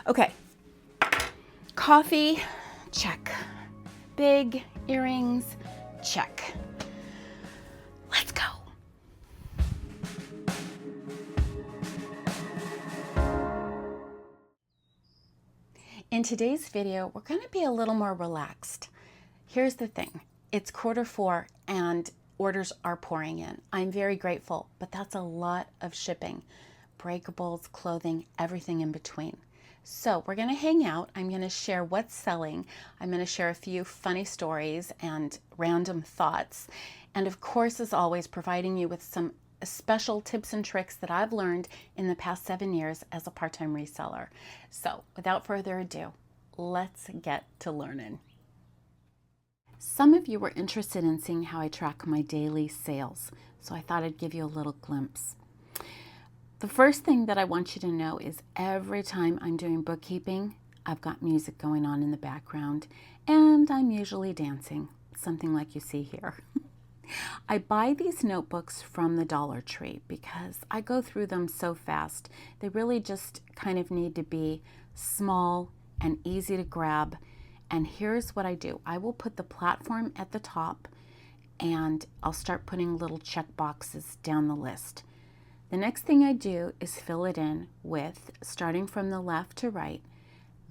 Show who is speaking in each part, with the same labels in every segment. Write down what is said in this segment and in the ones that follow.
Speaker 1: Okay, coffee, check. Big earrings, check. Let's go. In today's video, we're going to be a little more relaxed. Here's the thing. It's Q4 and orders are pouring in. I'm very grateful, but that's a lot of shipping. Breakables, clothing, everything in between. So we're going to hang out. I'm going to share what's selling. I'm going to share a few funny stories and random thoughts. And of course, as always, providing you with some special tips and tricks that I've learned in the past 7 years as a part-time reseller. So without further ado, let's get to learning. Some of you were interested in seeing how I track my daily sales, so I thought I'd give you a little glimpse. The first thing that I want you to know is every time I'm doing bookkeeping, I've got music going on in the background, and I'm usually dancing, something like you see here. I buy these notebooks from the Dollar Tree because I go through them so fast. They really just kind of need to be small and easy to grab. And here's what I do. I will put the platform at the top and I'll start putting little check boxes down the list. The next thing I do is fill it in with, starting from the left to right,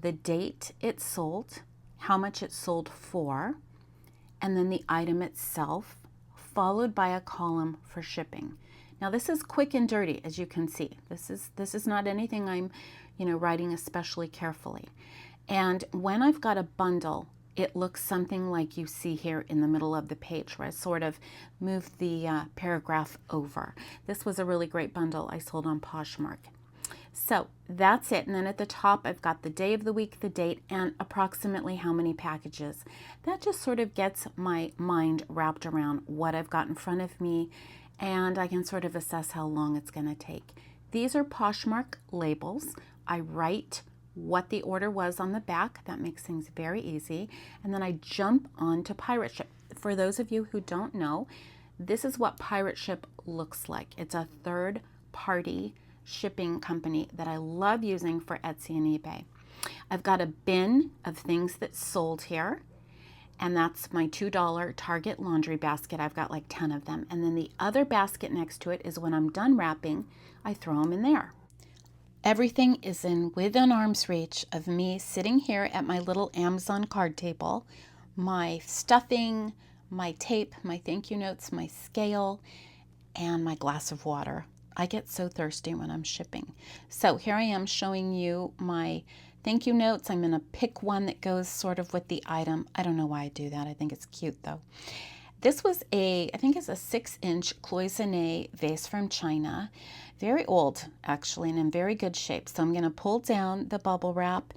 Speaker 1: the date it sold, how much it sold for, and then the item itself, followed by a column for shipping. Now this is quick and dirty, as you can see. This is not anything I'm, writing especially carefully. And when I've got a bundle, it looks something like you see here in the middle of the page where I sort of moved the paragraph over. This was a really great bundle I sold on Poshmark. So that's it. And then at the top, I've got the day of the week, the date, and approximately how many packages. That just sort of gets my mind wrapped around what I've got in front of me, and I can sort of assess how long it's going to take. These are Poshmark labels. I write what the order was on the back. That makes things very easy. And then I jump on to Pirate Ship. For those of you who don't know, this is what Pirate Ship looks like. It's a third-party shipping company that I love using for Etsy and eBay. I've got a bin of things that sold here, and that's my $2 Target laundry basket. I've got like 10 of them. And then the other basket next to it is when I'm done wrapping, I throw them in there. Everything is within arm's reach of me sitting here at my little Amazon card table, my stuffing, my tape, my thank you notes, my scale, and my glass of water. I get so thirsty when I'm shipping. So here I am showing you my thank you notes. I'm going to pick one that goes sort of with the item. I don't know why I do that. I think it's cute though. This was I think it's a 6-inch cloisonne vase from China. Very old, actually, and in very good shape. So I'm going to pull down the bubble wrap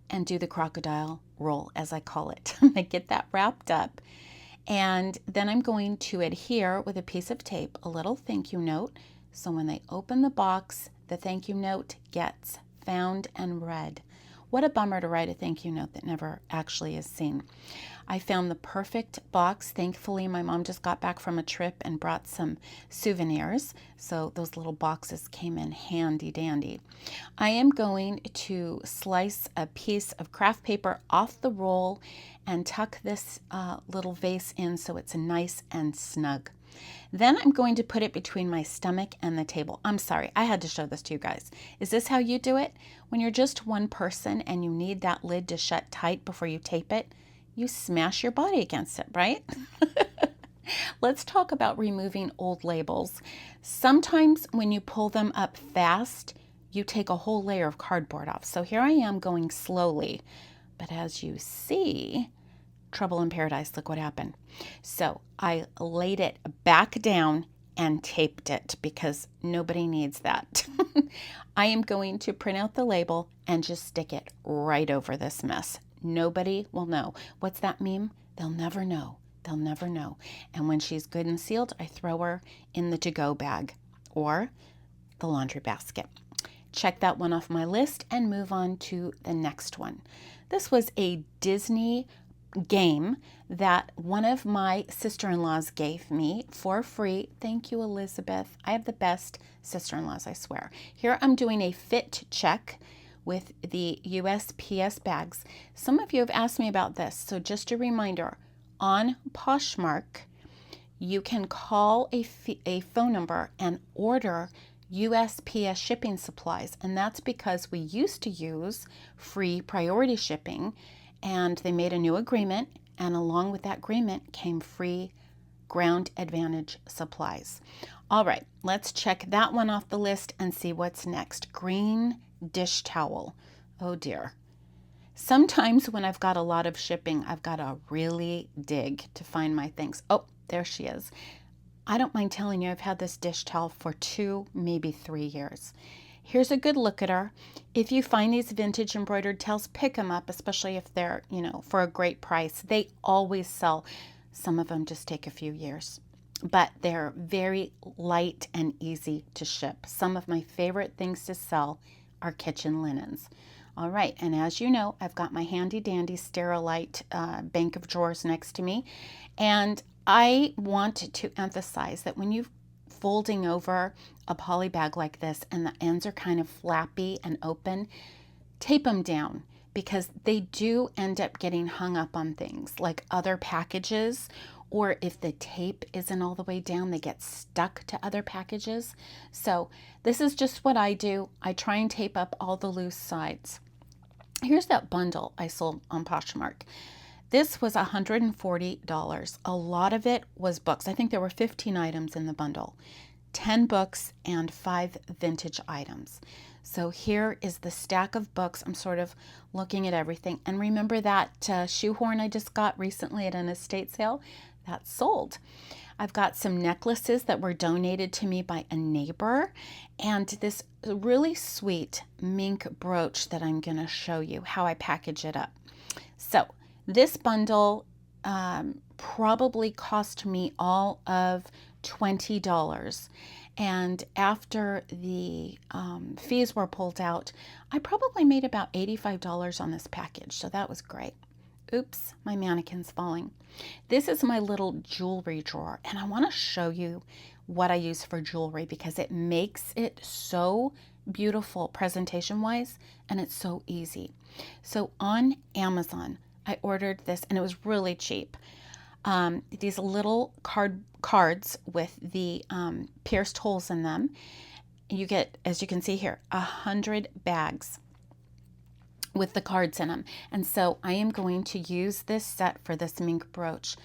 Speaker 1: and do the crocodile roll, as I call it. I'm going to get that wrapped up. And then I'm going to adhere with a piece of tape a little thank you note. So when they open the box, the thank you note gets found and read. What a bummer to write a thank you note that never actually is seen. I found the perfect box. Thankfully, my mom just got back from a trip and brought some souvenirs. So those little boxes came in handy dandy. I am going to slice a piece of craft paper off the roll and tuck this little vase in so it's nice and snug. Then I'm going to put it between my stomach and the table. I'm sorry, I had to show this to you guys. Is this how you do it? When you're just one person and you need that lid to shut tight before you tape it, you smash your body against it, right? Let's talk about removing old labels. Sometimes when you pull them up fast, you take a whole layer of cardboard off. So here I am going slowly, but as you see, trouble in paradise, look what happened. So I laid it back down and taped it because nobody needs that. I am going to print out the label and just stick it right over this mess. Nobody will know. What's that meme? They'll never know. They'll never know. And when she's good and sealed, I throw her in the to-go bag or the laundry basket. Check that one off my list and move on to the next one. This was a Disney game that one of my sister-in-laws gave me for free. Thank you, Elizabeth. I have the best sister-in-laws, I swear. Here I'm doing a fit check with the USPS bags. Some of you have asked me about this, so just a reminder, on Poshmark, you can call a phone number and order USPS shipping supplies, and that's because we used to use free priority shipping, and they made a new agreement, and along with that agreement came free Ground Advantage supplies. All right, let's check that one off the list and see what's next. Green dish towel. Oh dear. Sometimes when I've got a lot of shipping, I've got to really dig to find my things. Oh, there she is. I don't mind telling you, I've had this dish towel for 2, maybe 3 years. Here's a good look at her. If you find these vintage embroidered towels, pick them up, especially if they're, for a great price. They always sell. Some of them just take a few years, but they're very light and easy to ship. Some of my favorite things to sell are kitchen linens. All right, and as you know, I've got my handy dandy Sterilite bank of drawers next to me, and I want to emphasize that when you're folding over a poly bag like this and the ends are kind of flappy and open, tape them down, because they do end up getting hung up on things like other packages, or if the tape isn't all the way down, they get stuck to other packages. So this is just what I do. I try and tape up all the loose sides. Here's that bundle I sold on Poshmark. This was $140. A lot of it was books. I think there were 15 items in the bundle, 10 books and 5 vintage items. So here is the stack of books. I'm sort of looking at everything. And remember that shoehorn I just got recently at an estate sale? That's sold. I've got some necklaces that were donated to me by a neighbor, and this really sweet mink brooch that I'm going to show you how I package it up. So this bundle probably cost me all of $20. And after the fees were pulled out, I probably made about $85 on this package. So that was great. Oops, my mannequin's falling. This is my little jewelry drawer, and I want to show you what I use for jewelry because it makes it so beautiful presentation-wise, and it's so easy. So on Amazon, I ordered this, and it was really cheap. These little cards with the pierced holes in them. You get, as you can see here, 100 bags with the cards in them. And so I am going to use this set for this mink brooch.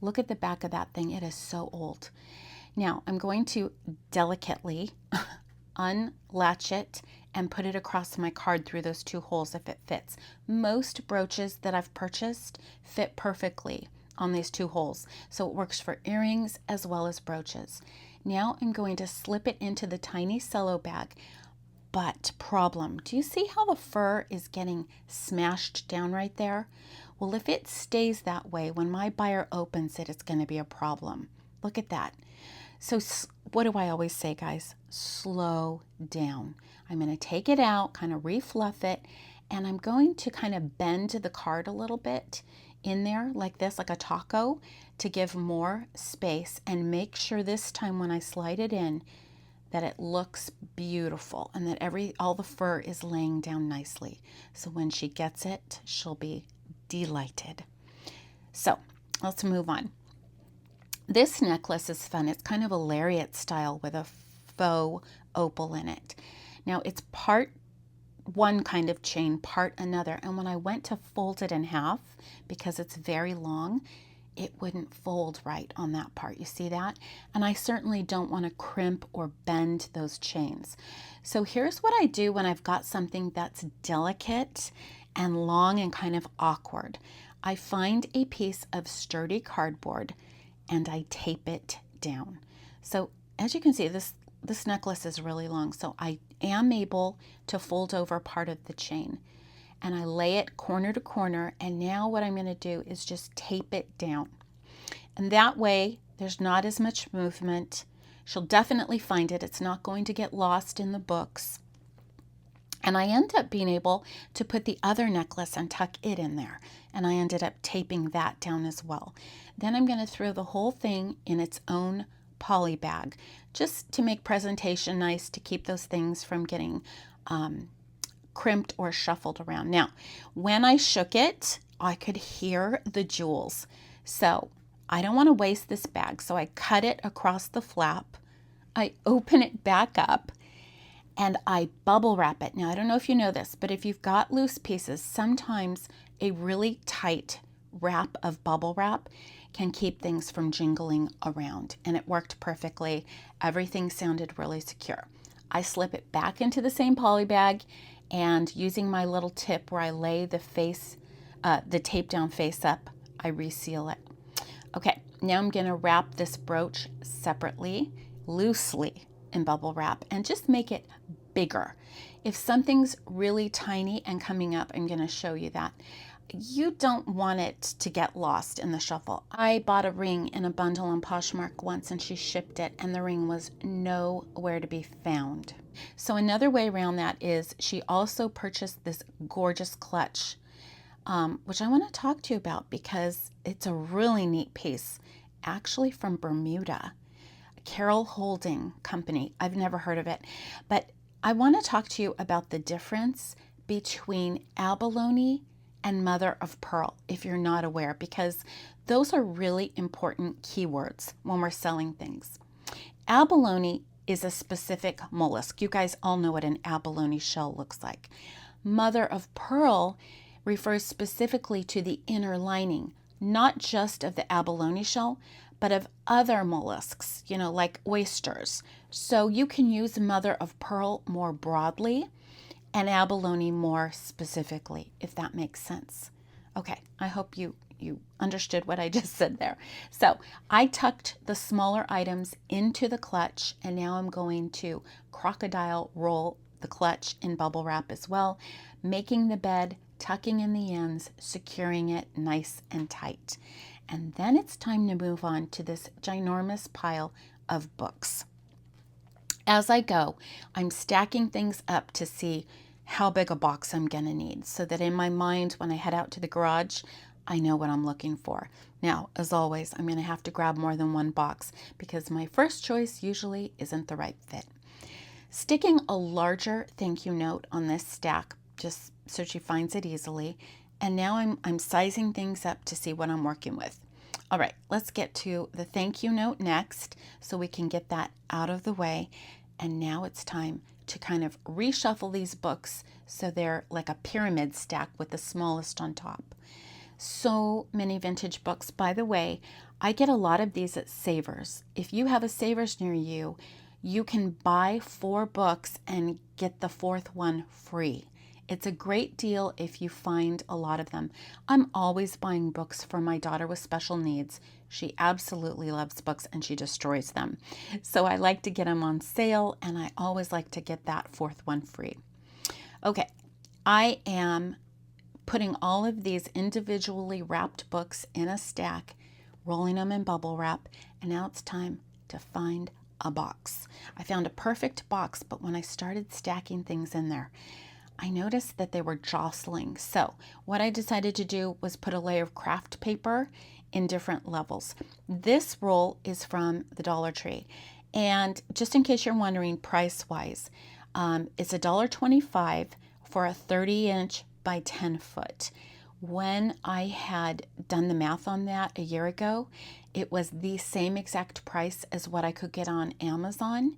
Speaker 1: Look at the back of that thing. It is so old. Now I'm going to delicately unlatch it and put it across my card through those 2 holes if it fits. Most brooches that I've purchased fit perfectly on these 2 holes. So it works for earrings as well as brooches. Now I'm going to slip it into the tiny cello bag. But problem, do you see how the fur is getting smashed down right there? Well, if it stays that way, when my buyer opens it, it's going to be a problem. Look at that. So what do I always say, guys? Slow down. I'm going to take it out, kind of refluff it, and I'm going to kind of bend the card a little bit in there like this, like a taco, to give more space, and make sure this time when I slide it in that it looks beautiful and that all the fur is laying down nicely. So when she gets it, she'll be delighted. So let's move on. This necklace is fun. It's kind of a lariat style with a faux opal in it. Now it's part one kind of chain, part another. And when I went to fold it in half, because it's very long, it wouldn't fold right on that part. You see that? And I certainly don't want to crimp or bend those chains. So here's what I do when I've got something that's delicate and long and kind of awkward. I find a piece of sturdy cardboard and I tape it down. So as you can see, this necklace is really long, so I am able to fold over part of the chain. And I lay it corner to corner, and now what I'm going to do is just tape it down. And that way, there's not as much movement. She'll definitely find it. It's not going to get lost in the books. And I end up being able to put the other necklace and tuck it in there. And I ended up taping that down as well. Then I'm going to throw the whole thing in its own poly bag, just to make presentation nice, to keep those things from getting crimped or shuffled around. Now, when I shook it, I could hear the jewels. So I don't want to waste this bag. So I cut it across the flap. I open it back up and I bubble wrap it. Now, I don't know if you know this, but if you've got loose pieces, sometimes a really tight wrap of bubble wrap can keep things from jingling around. And it worked perfectly. Everything sounded really secure. I slip it back into the same poly bag, and using my little tip where I lay the tape down face up, I reseal it. Okay, now I'm gonna wrap this brooch separately, loosely in bubble wrap, and just make it bigger. If something's really tiny and coming up, I'm gonna show you that. You don't want it to get lost in the shuffle. I bought a ring in a bundle on Poshmark once and she shipped it and the ring was nowhere to be found. So another way around that is she also purchased this gorgeous clutch, which I want to talk to you about because it's a really neat piece, actually from Bermuda, Carol Holding Company. I've never heard of it, but I want to talk to you about the difference between abalone and mother of pearl, if you're not aware, because those are really important keywords when we're selling things. Abalone is a specific mollusk. You guys all know what an abalone shell looks like. Mother of pearl refers specifically to the inner lining, not just of the abalone shell, but of other mollusks, like oysters. So you can use mother of pearl more broadly and abalone more specifically, if that makes sense. Okay, I hope you understood what I just said there. So I tucked the smaller items into the clutch, and now I'm going to crocodile roll the clutch in bubble wrap as well, making the bed, tucking in the ends, securing it nice and tight. And then it's time to move on to this ginormous pile of books. As I go, I'm stacking things up to see how big a box I'm gonna need so that in my mind, when I head out to the garage, I know what I'm looking for. Now, as always, I'm gonna have to grab more than one box because my first choice usually isn't the right fit. Sticking a larger thank you note on this stack just so she finds it easily. And now I'm sizing things up to see what I'm working with. All right, let's get to the thank you note next so we can get that out of the way. And now it's time to kind of reshuffle these books so they're like a pyramid stack with the smallest on top. So many vintage books. By the way, I get a lot of these at Savers. If you have a Savers near you, you can buy 4 books and get the 4th one free. It's a great deal if you find a lot of them. I'm always buying books for my daughter with special needs. She absolutely loves books and she destroys them. So I like to get them on sale, and I always like to get that 4th one free. Okay, I am putting all of these individually wrapped books in a stack, rolling them in bubble wrap, and now it's time to find a box. I found a perfect box, but when I started stacking things in there, I noticed that they were jostling. So what I decided to do was put a layer of craft paper in different levels. This roll is from the Dollar Tree. And just in case you're wondering price-wise, it's $1.25 for a 30-inch by 10-foot. When I had done the math on that a year ago, it was the same exact price as what I could get on Amazon.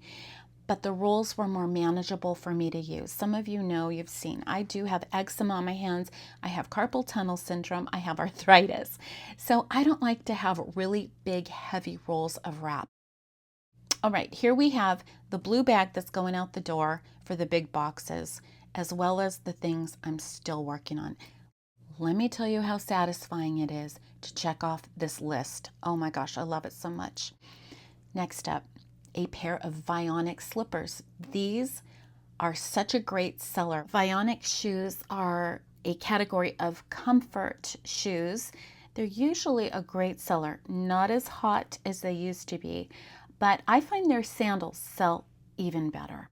Speaker 1: But the rolls were more manageable for me to use. Some of you know, you've seen, I do have eczema on my hands. I have carpal tunnel syndrome. I have arthritis. So I don't like to have really big, heavy rolls of wrap. All right, here we have the blue bag that's going out the door for the big boxes, as well as the things I'm still working on. Let me tell you how satisfying it is to check off this list. Oh my gosh, I love it so much. Next up, a pair of Vionic slippers. These are such a great seller. Vionic shoes are a category of comfort shoes. They're usually a great seller, not as hot as they used to be, but I find their sandals sell even better.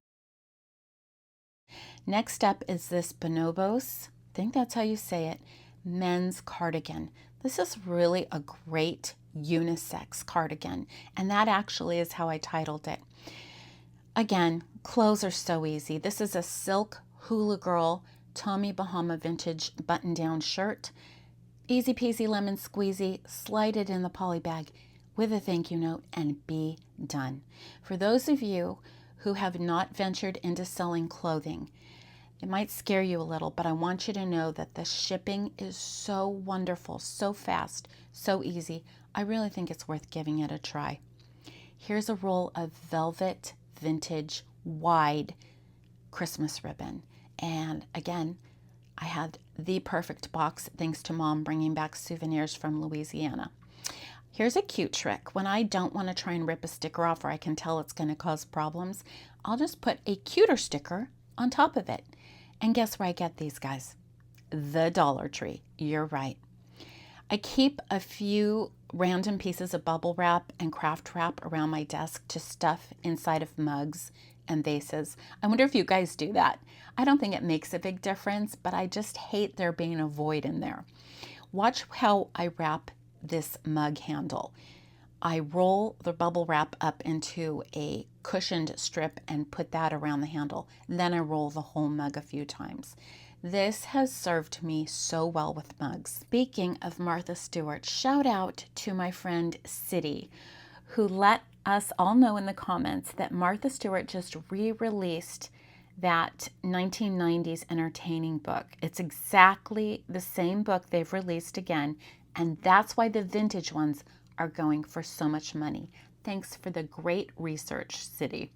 Speaker 1: Next up is this Bonobos, I think that's how you say it, men's cardigan. This is really a great unisex cardigan, and that actually is how I titled it. Again, clothes are so easy. This is a silk hula girl Tommy Bahama vintage button-down shirt. Easy peasy lemon squeezy, slide it in the poly bag with a thank you note and be done. For those of you who have not ventured into selling clothing, it might scare you a little, but I want you to know that the shipping is so wonderful, so fast, so easy. I really think it's worth giving it a try. Here's a roll of velvet vintage wide Christmas ribbon. And again, I had the perfect box thanks to Mom bringing back souvenirs from Louisiana. Here's a cute trick. When I don't want to try and rip a sticker off or I can tell it's going to cause problems, I'll just put a cuter sticker on top of it. And guess where I get these, guys? The Dollar Tree. You're right. I keep a few random pieces of bubble wrap and craft wrap around my desk to stuff inside of mugs and vases. I wonder if you guys do that. I don't think it makes a big difference, but I just hate there being a void in there. Watch how I wrap this mug handle. I roll the bubble wrap up into a cushioned strip and put that around the handle. Then I roll the whole mug a few times. This has served me so well with mugs. Speaking of Martha Stewart, shout out to my friend City, who let us all know in the comments that Martha Stewart just re-released that 1990s entertaining book. It's exactly the same book they've released again, and that's why the vintage ones are going for so much money. Thanks for the great research, City.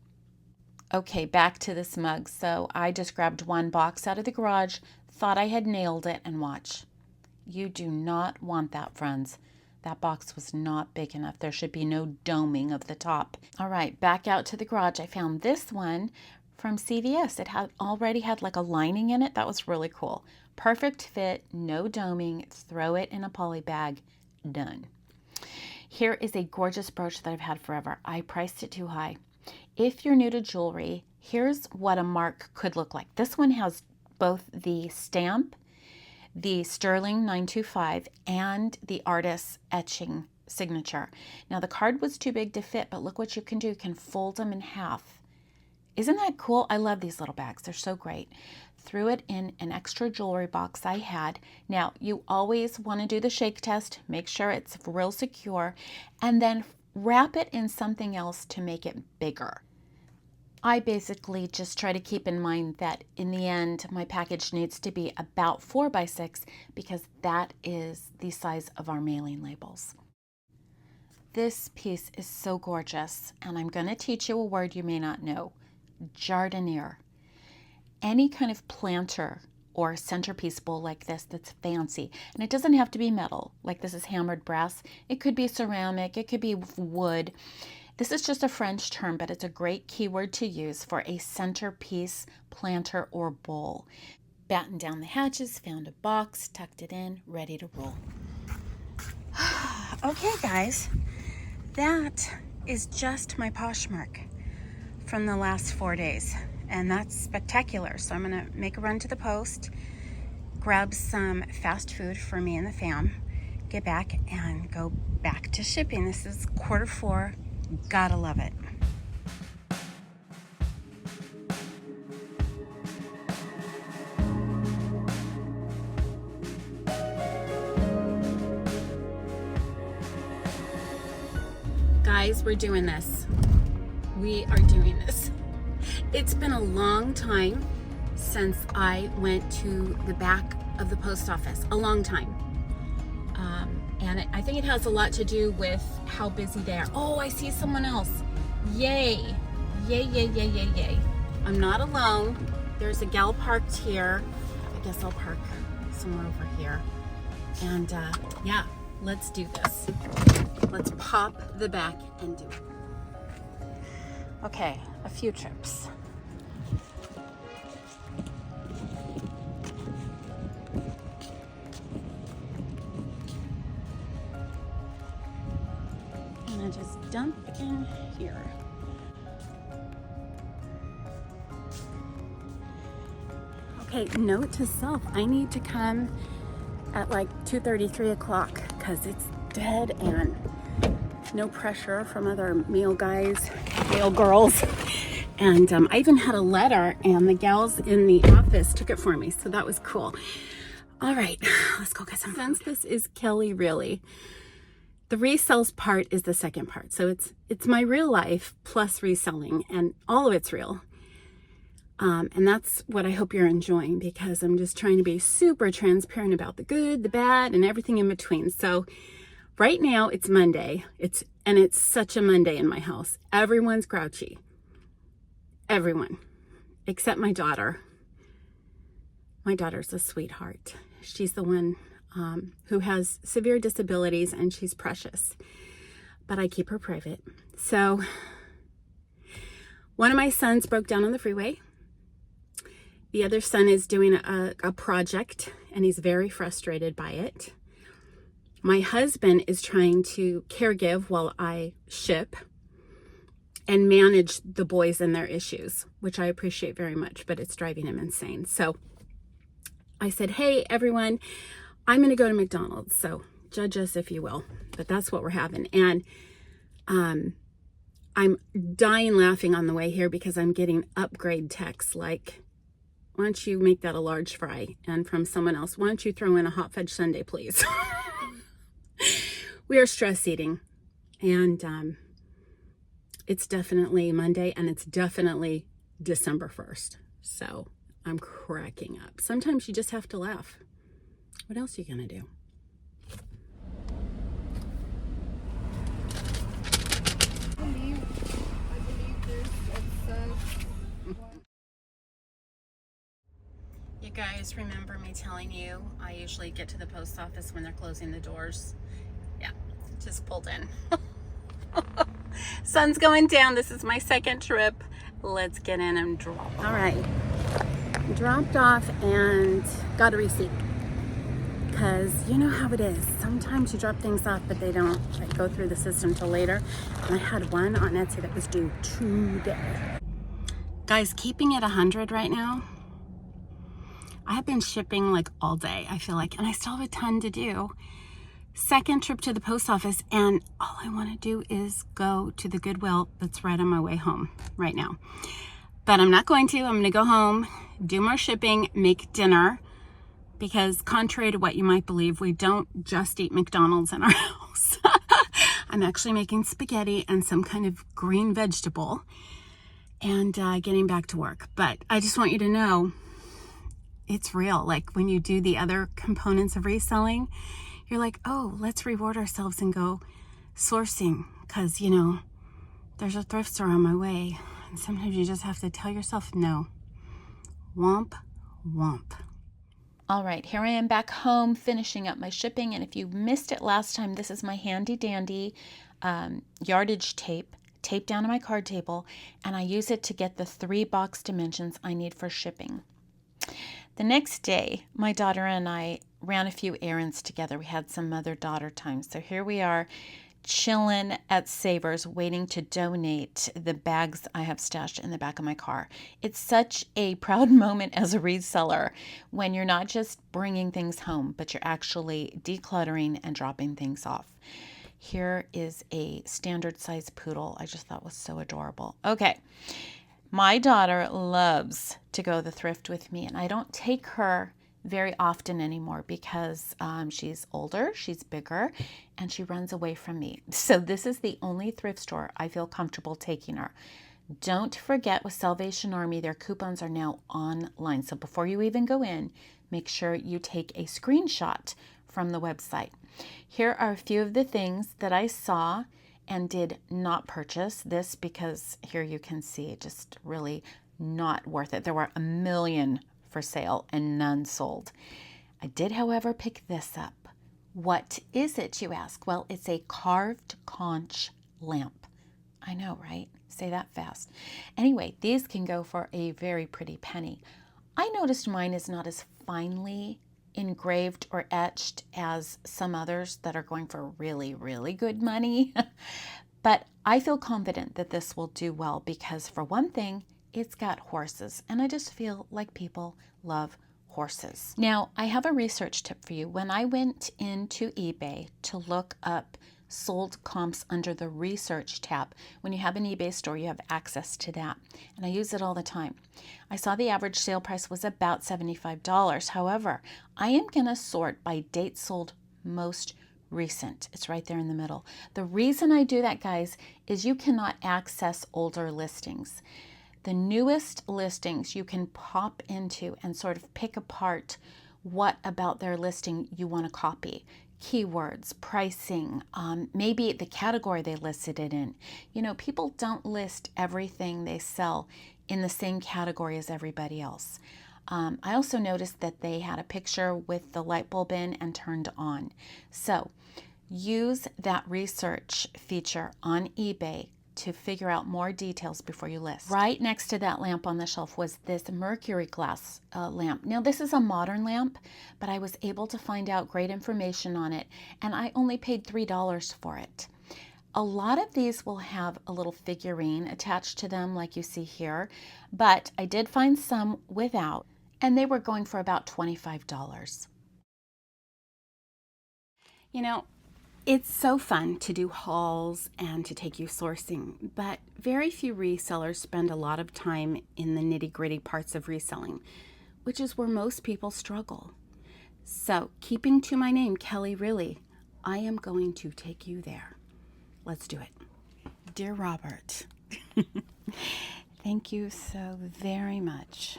Speaker 1: Okay, back to this mug. So I just grabbed one box out of the garage, thought I had nailed it, and watch. You do not want that, friends. That box was not big enough. There should be no doming of the top. All right, back out to the garage. I found this one from CVS. It already had like a lining in it. That was really cool. Perfect fit, no doming. Throw it in a poly bag. Done. Here is a gorgeous brooch that I've had forever. I priced it too high. If you're new to jewelry, here's what a mark could look like. This one has both the stamp, the sterling 925, and the artist's etching signature. Now the card was too big to fit, but look what you can do. You can fold them in half. Isn't that cool? I love these little bags. They're so great. Threw it in an extra jewelry box I had. Now, you always want to do the shake test. Make sure it's real secure. And then wrap it in something else to make it bigger. I basically just try to keep in mind that in the end, my package needs to be about 4 by 6 because that is the size of our mailing labels. This piece is so gorgeous, and I'm going to teach you a word you may not know. Jardiniere. Any kind of planter or centerpiece bowl like this that's fancy, and it doesn't have to be metal, like this is hammered brass. It could be ceramic, it could be wood. This is just a French term, but it's a great keyword to use for a centerpiece, planter, or bowl. Battened down the hatches, found a box, tucked it in, ready to roll. Okay, guys, that is just my Poshmark from the last 4 days, and that's spectacular. So I'm gonna make a run to the post, grab some fast food for me and the fam, get back and go back to shipping. This is Q4. Gotta love it. Guys, we're doing this. We are doing this. It's been a long time since I went to the back of the post office. A long time. And I think it has a lot to do with how busy they are. Oh, I see someone else. Yay. Yay, yay, yay, yay, yay. I'm not alone. There's a gal parked here. I guess I'll park somewhere over here. And yeah, let's do this. Let's pop the back and do it. Okay, a few trips. And just dump in here. Okay, note to self, I need to come at like 2:30, 3 o'clock because it's dead and no pressure from other meal guys, meal girls, And I even had a letter, and the gals in the office took it for me, so that was cool. All right, let's go get some. Since this is Kelly Really, the resells part is the second part. So it's my real life plus reselling, and all of it's real. And that's what I hope you're enjoying, because I'm just trying to be super transparent about the good, the bad, and everything in between. So right now it's Monday. It's such a Monday in my house. Everyone's grouchy. Everyone, except my daughter. My daughter's a sweetheart. She's the one who has severe disabilities, and she's precious, but I keep her private. So one of my sons broke down on the freeway. The other son is doing a project, and he's very frustrated by it. My husband is trying to caregive while I ship and manage the boys and their issues, which I appreciate very much, but it's driving him insane. So I said, hey, everyone, I'm going to go to McDonald's. So judge us if you will, but that's what we're having. And I'm dying laughing on the way here, because I'm getting upgrade texts like, why don't you make that a large fry? And from someone else, why don't you throw in a hot fudge sundae, please? We are stress eating, and it's definitely Monday, and it's definitely December 1st. So I'm cracking up. Sometimes you just have to laugh. What else are you gonna do? You guys remember me telling you I usually get to the post office when they're closing the doors? Yeah, just pulled in. Sun's going down. This is my second trip. Let's get in and drop. All right, dropped off and got a receipt, because you know how it is. Sometimes you drop things off, but they don't go through the system till later. And I had one on Etsy that was due today. Guys, keeping it 100 right now. I have been shipping like all day, I feel like, and I still have a ton to do. Second trip to the post office, and all I want to do is go to the Goodwill that's right on my way home right now. But I'm not going to. I'm going to go home, do more shipping, make dinner, because contrary to what you might believe, we don't just eat McDonald's in our house. I'm actually making spaghetti and some kind of green vegetable, and getting back to work. But I just want you to know, it's real. Like when you do the other components of reselling, you're like, oh, let's reward ourselves and go sourcing, because, you know, there's a thrift store on my way. And sometimes you just have to tell yourself no. Womp, womp. All right, here I am back home finishing up my shipping. And if you missed it last time, this is my handy dandy yardage tape taped down on my card table. And I use it to get the 3 box dimensions I need for shipping. The next day, my daughter and I ran a few errands together. We had some mother-daughter time. So here we are chilling at Savers, waiting to donate the bags I have stashed in the back of my car. It's such a proud moment as a reseller when you're not just bringing things home, but you're actually decluttering and dropping things off. Here is a standard size poodle I just thought was so adorable. Okay. My daughter loves to go to the thrift with me, and I don't take her very often anymore because she's older, she's bigger, and she runs away from me. So this is the only thrift store I feel comfortable taking her. Don't forget, with Salvation Army, their coupons are now online. So before you even go in, make sure you take a screenshot from the website. Here are a few of the things that I saw and did not purchase. This because here you can see just really not worth it. There were 1 million for sale and none sold. I did, however, pick this up. What is it, you ask? Well, it's a carved conch lamp. I know, right? Say that fast. Anyway, these can go for a very pretty penny. I noticed mine is not as finely engraved or etched as some others that are going for really, really good money. But I feel confident that this will do well because, for one thing, it's got horses, and I just feel like people love horses. Now, I have a research tip for you. When I went into eBay to look up sold comps under the research tab. When you have an eBay store, you have access to that. And I use it all the time. I saw the average sale price was about $75. However, I am going to sort by date sold most recent. It's right there in the middle. The reason I do that, guys, is you cannot access older listings. The newest listings you can pop into and sort of pick apart what about their listing you want to copy. Keywords, pricing, maybe the category they listed it in. You know, people don't list everything they sell in the same category as everybody else. I also noticed that they had a picture with the light bulb in and turned on. So use that research feature on eBay to figure out more details before you list. Right next to that lamp on the shelf was this mercury glass lamp. Now this is a modern lamp, but I was able to find out great information on it, and I only paid $3 for it. A lot of these will have a little figurine attached to them like you see here, but I did find some without, and they were going for about $25. You know, it's so fun to do hauls and to take you sourcing, but very few resellers spend a lot of time in the nitty-gritty parts of reselling, which is where most people struggle. So, keeping to my name, Kelly Really, I am going to take you there. Let's do it. Dear Robert, thank you so very much.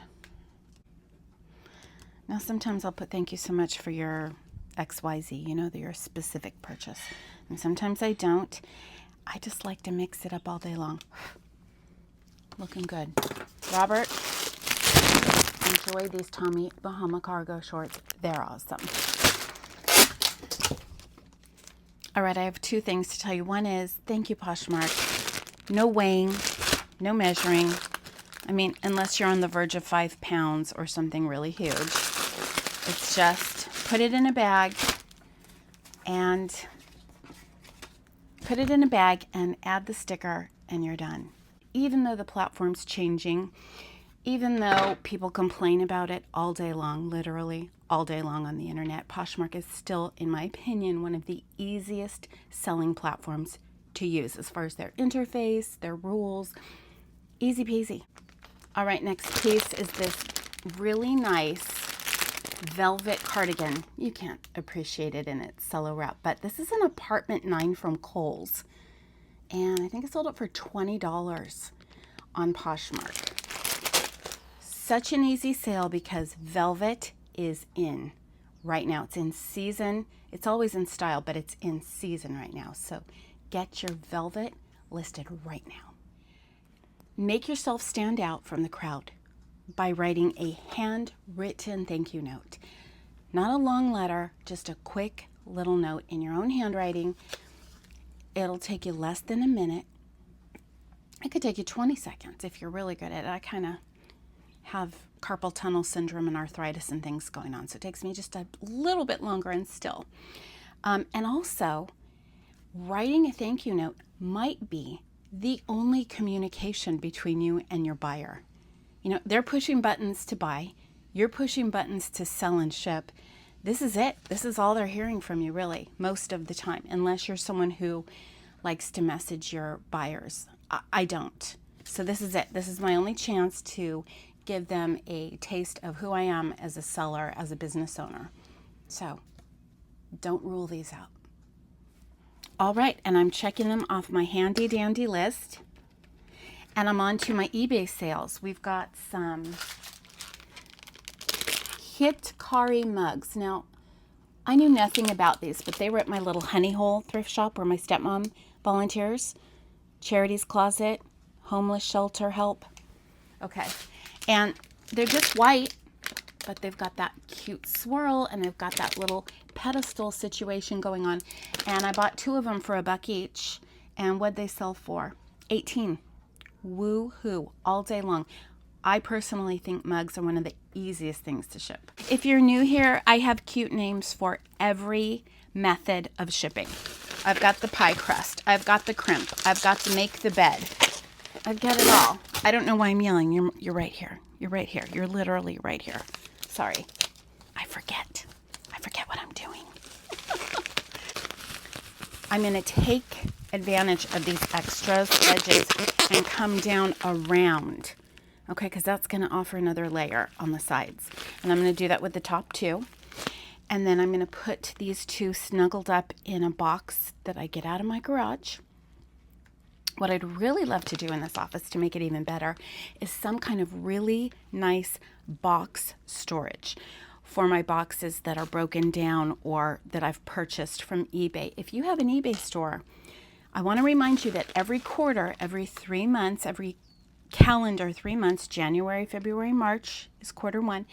Speaker 1: Now, sometimes I'll put thank you so much for your XYZ, you know, your specific purchase. And sometimes I don't. I just like to mix it up all day long. Looking good. Robert, enjoy these Tommy Bahama cargo shorts. They're awesome. All right, I have two things to tell you. One is, thank you, Poshmark. No weighing, no measuring. I mean, unless you're on the verge of 5 pounds or something really huge. It's just put it in a bag and add the sticker and you're done. Even though the platform's changing, even though people complain about it all day long, literally all day long on the internet, Poshmark is still, in my opinion, one of the easiest selling platforms to use as far as their interface, their rules. Easy peasy. All right, next piece is this really nice velvet cardigan. You can't appreciate it in its cello wrap, but this is an Apartment 9 from Kohl's, and I think it sold it for $20 on Poshmark. Such an easy sale because velvet is in right now. It's in season. It's always in style, but it's in season right now. So get your velvet listed right now. Make yourself stand out from the crowd by writing a handwritten thank you note. Not a long letter, just a quick little note in your own handwriting. It'll take you less than a minute. It could take you 20 seconds if you're really good at it. I kind of have carpal tunnel syndrome and arthritis and things going on, so it takes me just a little bit longer and still. And also, writing a thank you note might be the only communication between you and your buyer. You know, they're pushing buttons to buy. You're pushing buttons to sell and ship. This is it. This is all they're hearing from you, really, most of the time, unless you're someone who likes to message your buyers. I don't. So this is it. This is my only chance to give them a taste of who I am as a seller, as a business owner. So don't rule these out. All right, and I'm checking them off my handy dandy list. And I'm on to my eBay sales. We've got some Hitkari mugs. Now, I knew nothing about these, but they were at my little honey hole thrift shop where my stepmom volunteers. Charity's Closet, homeless shelter help. Okay, and they're just white, but they've got that cute swirl and they've got that little pedestal situation going on. And I bought 2 of them for $1 each. And what'd they sell for? $18. Woo-hoo, all day long. I personally think mugs are one of the easiest things to ship. If you're new here, I have cute names for every method of shipping. I've got the pie crust. I've got the crimp. I've got the make the bed. I've got it all. I don't know why I'm yelling. You're right here. You're right here. You're literally right here. Sorry. I forget what I'm doing. I'm going to take advantage of these extras edges and come down around. Okay, because that's going to offer another layer on the sides. And I'm going to do that with the top two. And then I'm going to put these two snuggled up in a box that I get out of my garage. What I'd really love to do in this office to make it even better is some kind of really nice box storage for my boxes that are broken down or that I've purchased from eBay. If you have an eBay store, I want to remind you that every quarter, every 3 months, every calendar 3 months, January, February, March is quarter one.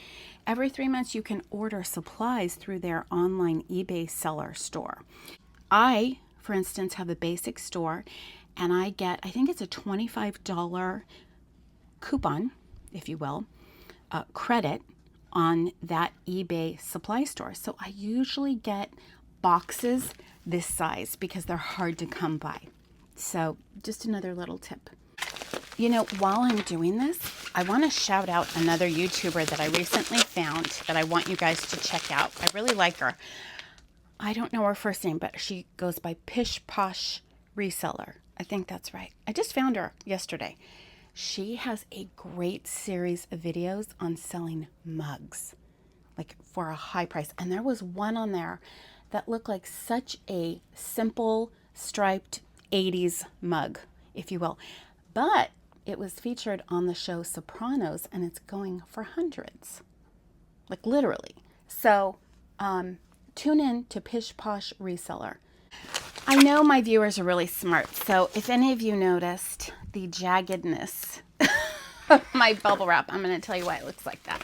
Speaker 1: Every 3 months you can order supplies through their online eBay seller store. I, for instance, have a basic store and I get, I think it's a $25 coupon, if you will, credit on that eBay supply store. So I usually get boxes this size because they're hard to come by. So just another little tip. You know, while I'm doing this, I want to shout out another YouTuber that I recently found that I want you guys to check out. I really like her. I don't know her first name, but she goes by Pish Posh Reseller. I think that's right. I just found her yesterday. She has a great series of videos on selling mugs, like for a high price. And there was one on there that looked like such a simple striped 80s mug, if you will. But it was featured on the show Sopranos and it's going for hundreds, like literally. So tune in to Pish Posh Reseller. I know my viewers are really smart, so if any of you noticed the jaggedness of my bubble wrap, I'm going to tell you why it looks like that.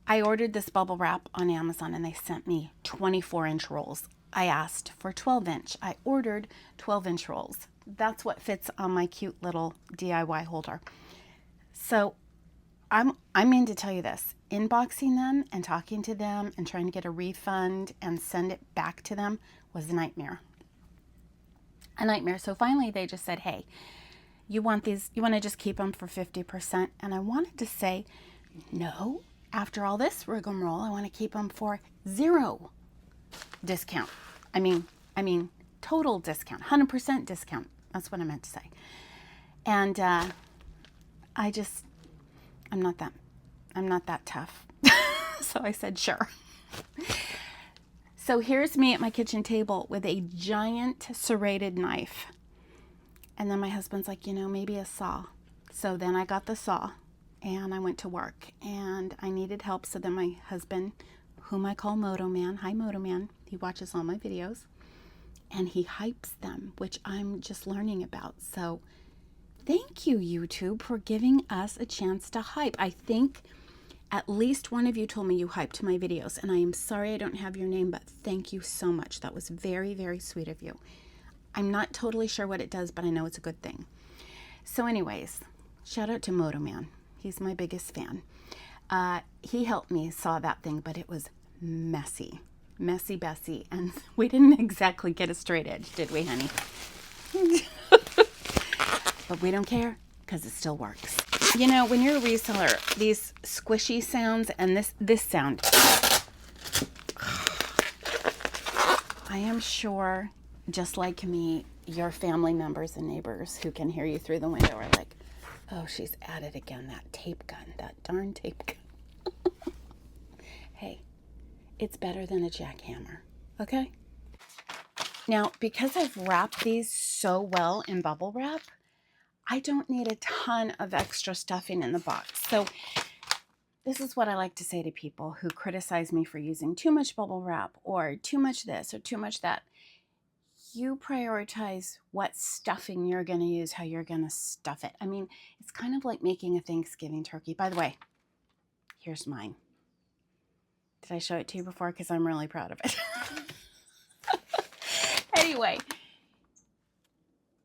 Speaker 1: I ordered this bubble wrap on Amazon and they sent me 24-inch rolls. I asked for 12-inch. I ordered 12-inch rolls. That's what fits on my cute little DIY holder. So I'm in to tell you this. Inboxing them and talking to them and trying to get a refund and send it back to them was a nightmare. A nightmare. So finally they just said, hey, you want these, you want to just keep them for 50%? And I wanted to say, no, after all this rigmarole, I want to keep them for 0 discount. I mean, total discount, 100% discount. That's what I meant to say. And I'm not that tough. So I said, sure. So here's me at my kitchen table with a giant serrated knife. And then my husband's like, you know, maybe a saw. So then I got the saw and I went to work and I needed help. So then my husband, whom I call Moto Man, hi Moto Man, he watches all my videos and he hypes them, which I'm just learning about. So thank you, YouTube, for giving us a chance to hype. I think at least one of you told me you hyped my videos, and I am sorry I don't have your name, but thank you so much. That was very, very sweet of you. I'm not totally sure what it does, but I know it's a good thing. So anyways, shout out to Moto Man. He's my biggest fan. He helped me saw that thing, but it was messy. Messy Bessie, and we didn't exactly get a straight edge, did we, honey? But we don't care, because it still works. You know, when you're a reseller, these squishy sounds and this sound, I am sure, just like me, your family members and neighbors who can hear you through the window are like, oh, she's at it again, that tape gun, that darn tape gun. Hey, it's better than a jackhammer, okay? Now, because I've wrapped these so well in bubble wrap, I don't need a ton of extra stuffing in the box. So this is what I like to say to people who criticize me for using too much bubble wrap or too much this or too much that. You prioritize what stuffing you're going to use, how you're going to stuff it. I mean, it's kind of like making a Thanksgiving turkey. By the way, here's mine. Did I show it to you before? Because I'm really proud of it. Anyway,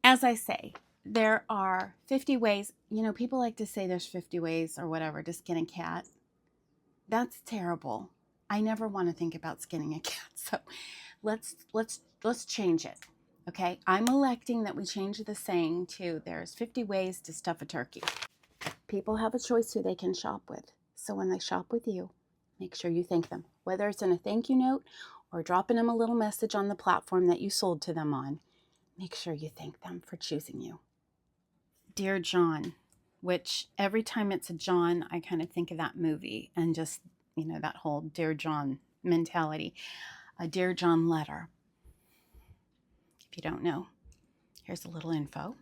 Speaker 1: as I say, there are 50 ways. You know, people like to say there's 50 ways or whatever to skin a cat. That's terrible. I never want to think about skinning a cat. So let's change it. Okay? I'm electing that we change the saying to there's 50 ways to stuff a turkey. People have a choice who they can shop with. So when they shop with you, make sure you thank them. Whether it's in a thank you note or dropping them a little message on the platform that you sold to them on, make sure you thank them for choosing you. Dear John, which every time it's a John, I kind of think of that movie and just, that whole Dear John mentality. A Dear John letter. If you don't know, here's a little info.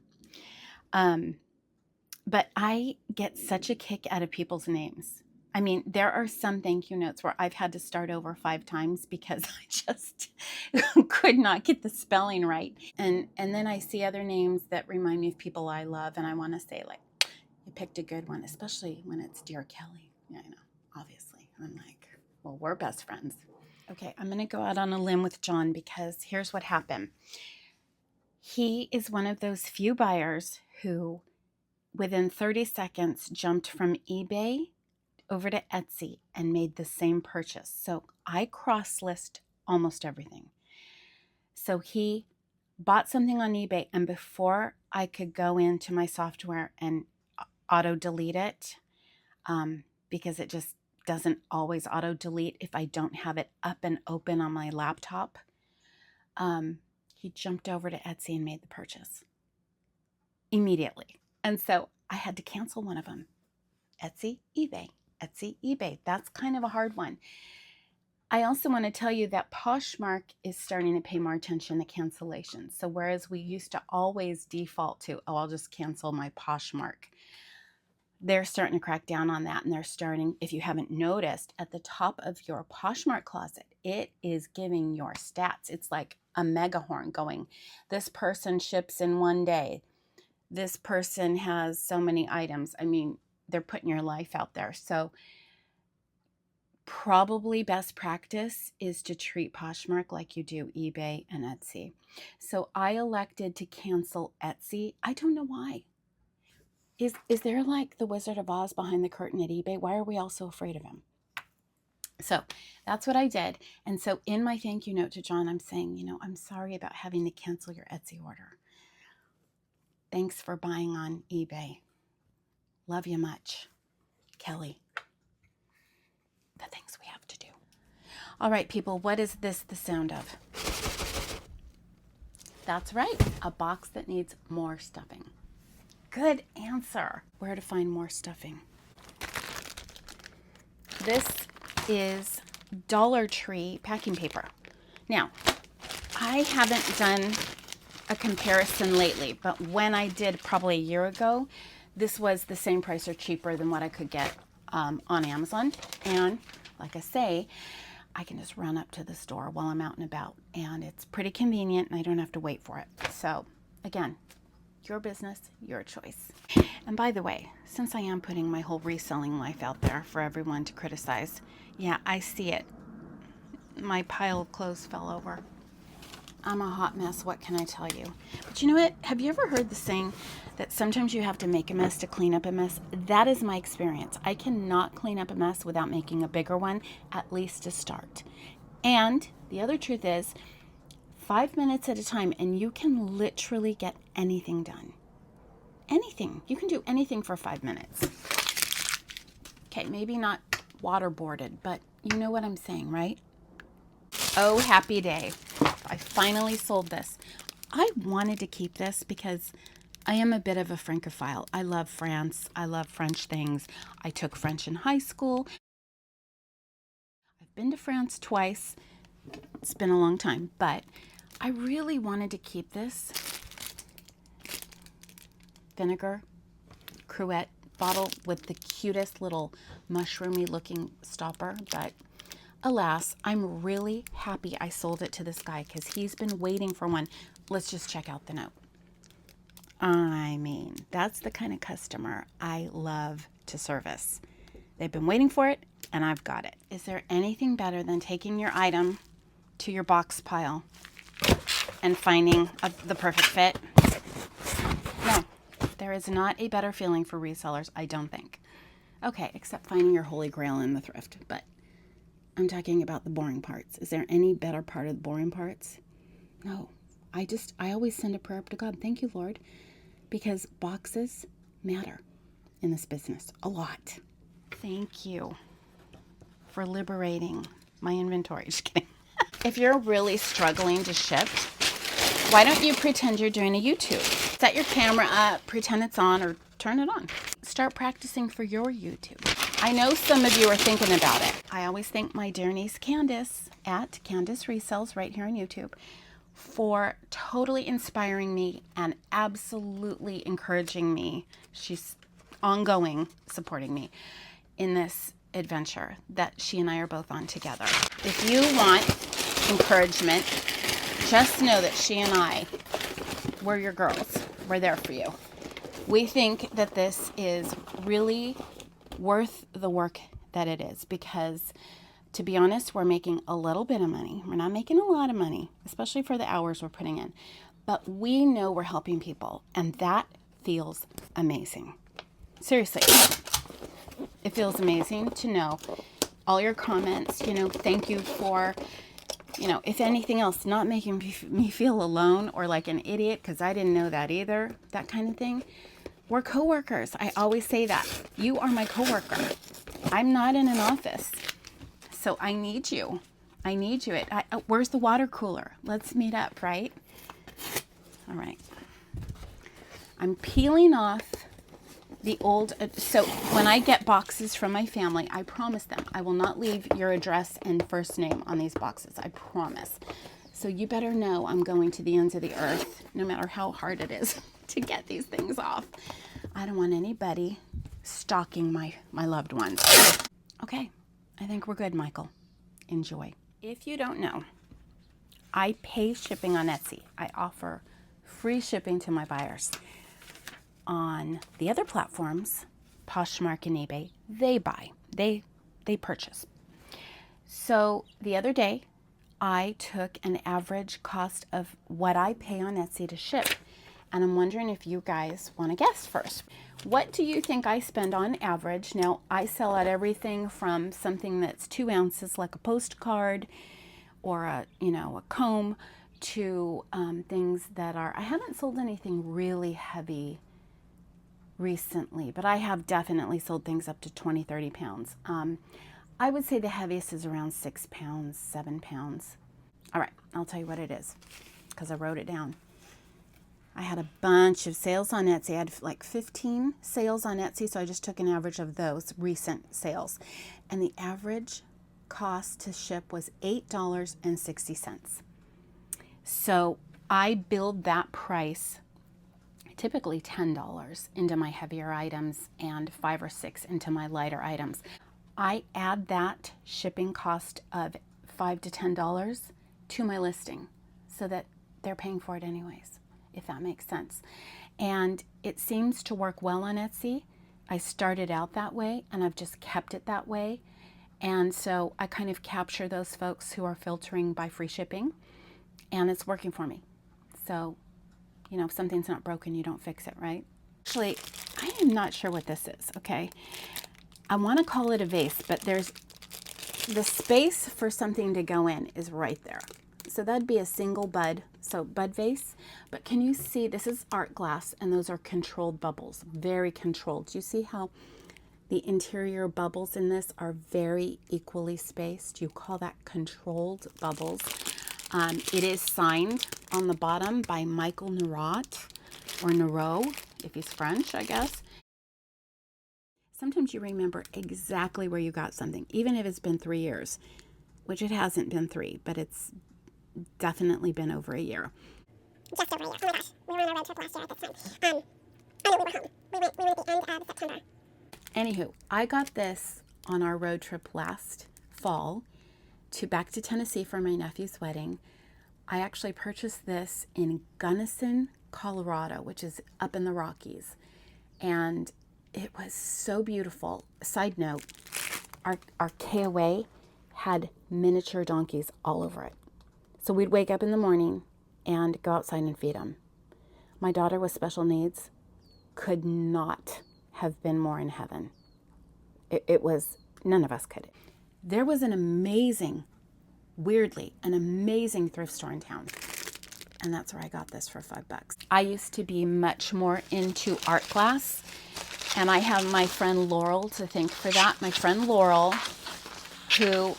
Speaker 1: But I get such a kick out of people's names. I mean, there are some thank you notes where I've had to start over 5 times because I just could not get the spelling right. And then I see other names that remind me of people I love, and I want to say, like, you picked a good one, especially when it's Dear Kelly. Yeah, I know, obviously. I'm like, well, we're best friends. Okay, I'm going to go out on a limb with John because here's what happened. He is one of those few buyers who, within 30 seconds, jumped from eBay over to Etsy and made the same purchase. So I cross-list almost everything. So he bought something on eBay, and before I could go into my software and auto-delete it, because it just doesn't always auto-delete if I don't have it up and open on my laptop, he jumped over to Etsy and made the purchase immediately. And so I had to cancel one of them. Etsy, eBay, Etsy, eBay. That's kind of a hard one. I also want to tell you that Poshmark is starting to pay more attention to cancellations. So whereas we used to always default to, oh, I'll just cancel my Poshmark, they're starting to crack down on that. And they're starting, if you haven't noticed, at the top of your Poshmark closet, it is giving your stats. It's like a megahorn going, this person ships in 1 day. This person has so many items. I mean, they're putting your life out there. So probably best practice is to treat Poshmark like you do eBay and Etsy. So I elected to cancel Etsy. I don't know why. Is there like the Wizard of Oz behind the curtain at eBay? Why are we all so afraid of him? So that's what I did. And so in my thank you note to John, I'm saying, I'm sorry about having to cancel your Etsy order. Thanks for buying on eBay. Love you much. Kelly. The things we have to do. All right, people, what is this the sound of? That's right, a box that needs more stuffing. Good answer. Where to find more stuffing? This is Dollar Tree packing paper. Now, I haven't done a comparison lately, but when I did probably a year ago, this was the same price or cheaper than what I could get on Amazon. And like I say, I can just run up to the store while I'm out and about, and it's pretty convenient and I don't have to wait for it. So again, your business, your choice. And by the way, since I am putting my whole reselling life out there for everyone to criticize, yeah, I see it. My pile of clothes fell over. I'm a hot mess, what can I tell you? But you know what? Have you ever heard the saying that sometimes you have to make a mess to clean up a mess? That is my experience. I cannot clean up a mess without making a bigger one, at least to start. And the other truth is, 5 minutes at a time, and you can literally get anything done. Anything. You can do anything for 5 minutes. Okay, maybe not waterboarded, but you know what I'm saying, right? Oh, happy day. I finally sold this. I wanted to keep this because I am a bit of a Francophile. I love France. I love French things. I took French in high school. I've been to France twice. It's been a long time, but I really wanted to keep this vinegar cruet bottle with the cutest little mushroomy looking stopper, but alas, I'm really happy I sold it to this guy because he's been waiting for one. Let's just check out the note. I mean, that's the kind of customer I love to service. They've been waiting for it, and I've got it. Is there anything better than taking your item to your box pile and finding the perfect fit? No, there is not a better feeling for resellers, I don't think. Okay, except finding your holy grail in the thrift, but I'm talking about the boring parts. Is there any better part of the boring parts? No. I always send a prayer up to God. Thank you, Lord, because boxes matter in this business a lot. Thank you for liberating my inventory. Just kidding. If you're really struggling to ship, why don't you pretend you're doing a YouTube? Set your camera up, pretend it's on, or turn it on. Start practicing for your YouTube. I know some of you are thinking about it. I always thank my dear niece Candace at Candace Resells right here on YouTube for totally inspiring me and absolutely encouraging me. She's ongoing supporting me in this adventure that she and I are both on together. If you want encouragement, just know that she and I, we're your girls. We're there for you. We think that this is really worth the work that it is because, to be honest, we're making a little bit of money. We're not making a lot of money, especially for the hours we're putting in. But we know we're helping people, and that feels amazing. Seriously, it feels amazing to know all your comments. Thank you for, if anything else, not making me feel alone or like an idiot because I didn't know that either, that kind of thing. We're coworkers. I always say that. You are my coworker. I'm not in an office. So I need you. I need you. Where's the water cooler? Let's meet up, right? All right. I'm peeling off the old. So when I get boxes from my family, I promise them I will not leave your address and first name on these boxes. I promise. So you better know I'm going to the ends of the earth, no matter how hard it is to get these things off. I don't want anybody stalking my loved ones. Okay, I think we're good, Michael. Enjoy. If you don't know, I pay shipping on Etsy. I offer free shipping to my buyers. On the other platforms, Poshmark and eBay, they buy. They purchase. So the other day, I took an average cost of what I pay on Etsy to ship. And I'm wondering if you guys want to guess first. What do you think I spend on average? Now, I sell at everything from something that's 2 ounces, like a postcard or a comb, to things that are, I haven't sold anything really heavy recently, but I have definitely sold things up to 20, 30 pounds. I would say the heaviest is around 6 pounds, 7 pounds. All right, I'll tell you what it is because I wrote it down. I had a bunch of sales on Etsy. I had like 15 sales on Etsy, so I just took an average of those recent sales. And the average cost to ship was $8.60. So I billed that price, typically $10, into my heavier items and $5 or $6 into my lighter items. I add that shipping cost of $5 to $10 to my listing so that they're paying for it anyways, if that makes sense. And it seems to work well on Etsy. I started out that way and I've just kept it that way. And so I kind of capture those folks who are filtering by free shipping, and it's working for me. So, if something's not broken, you don't fix it, right? Actually, I am not sure what this is, okay? I want to call it a vase, but there's the space for something to go in is right there. So that'd be a single bud, so bud vase. But can you see, this is art glass, and those are controlled bubbles, very controlled. Do you see how the interior bubbles in this are very equally spaced? You call that controlled bubbles. It is signed on the bottom by Michael Narot, or Narot, if he's French, I guess. Sometimes you remember exactly where you got something, even if it's been 3 years, which it hasn't been 3, but it's definitely been over a year.
Speaker 2: Just over a year. Oh my gosh. We were on a road trip last year at this time. Oh no, we were home. We went at the end of September.
Speaker 1: Anywho, I got this on our road trip last fall back to Tennessee for my nephew's wedding. I actually purchased this in Gunnison, Colorado, which is up in the Rockies. And it was so beautiful. Side note, our KOA had miniature donkeys all over it. So we'd wake up in the morning and go outside and feed them. My daughter with special needs could not have been more in heaven. It was, none of us could. There was an amazing thrift store in town. And that's where I got this for $5. I used to be much more into art glass. And I have my friend Laurel to thank for that. My friend Laurel, who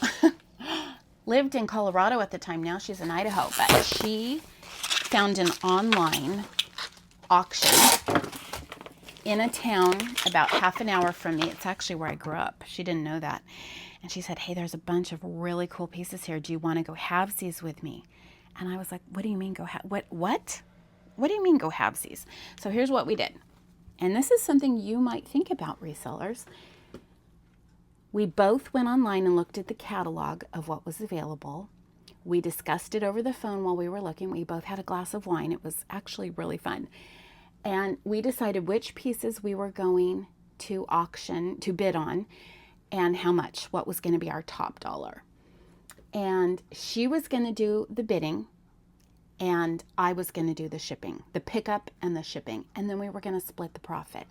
Speaker 1: lived in Colorado at the time. Now she's in Idaho, but she found an online auction in a town about half an hour from me. It's actually where I grew up. She didn't know that. And she said, hey, there's a bunch of really cool pieces here. Do you want to go halvesies with me? And I was like, what do you mean go what? What do you mean go halvesies? So here's what we did. And this is something you might think about, resellers. We both went online and looked at the catalog of what was available. We discussed it over the phone while we were looking. We both had a glass of wine. It was actually really fun. And we decided which pieces we were going to auction, to bid on, and how much, what was going to be our top dollar. And she was going to do the bidding, and I was going to do the shipping, the pickup and the shipping. And then we were going to split the profit.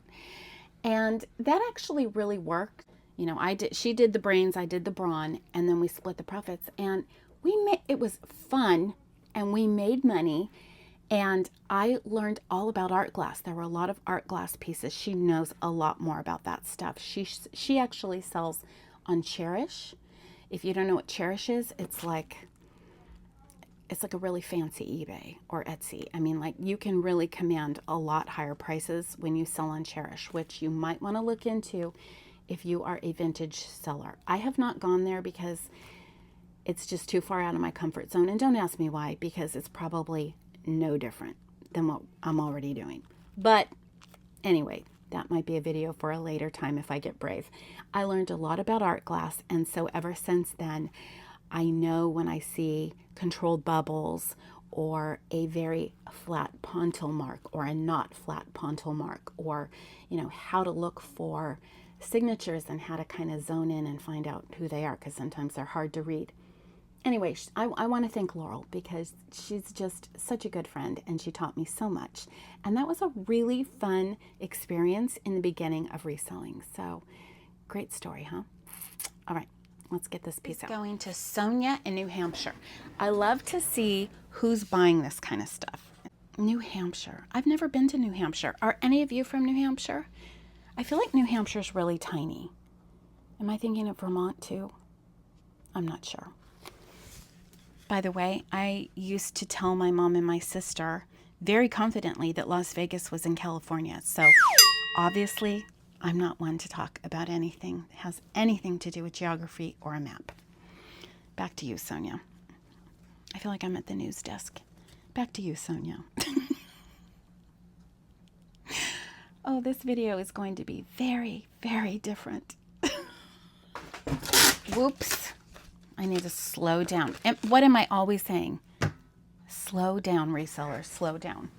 Speaker 1: And that actually really worked. You know, she did the brains, I did the brawn, and then we split the profits. And it was fun, and we made money. And I learned all about art glass. There were a lot of art glass pieces. She knows a lot more about that stuff. She actually sells on Cherish. If you don't know what Cherish is, it's like a really fancy eBay or Etsy. I mean, like, you can really command a lot higher prices when you sell on Cherish, which you might want to look into if you are a vintage seller. I have not gone there because it's just too far out of my comfort zone. And don't ask me why, because it's probably no different than what I'm already doing. But anyway, that might be a video for a later time if I get brave. I learned a lot about art glass, and so ever since then, I know when I see controlled bubbles or a very flat pontil mark or a not flat pontil mark, or, you know, how to look for signatures and how to kind of zone in and find out who they are, because sometimes they're hard to read. Anyway, I want to thank Laurel because she's just such a good friend, and she taught me so much. And that was a really fun experience in the beginning of reselling. So great story, huh? All right, let's get this piece out. Going to Sonia in New Hampshire. I love to see who's buying this kind of stuff. New Hampshire. I've never been to New Hampshire. Are any of you from New Hampshire? I feel like New Hampshire's really tiny. Am I thinking of Vermont too? I'm not sure. By the way, I used to tell my mom and my sister very confidently that Las Vegas was in California. So obviously, I'm not one to talk about anything that has anything to do with geography or a map. Back to you, Sonia. I feel like I'm at the news desk. Back to you, Sonia. Oh, this video is going to be very, very different. Whoops. I need to slow down. And what am I always saying? Slow down, resellers, slow down.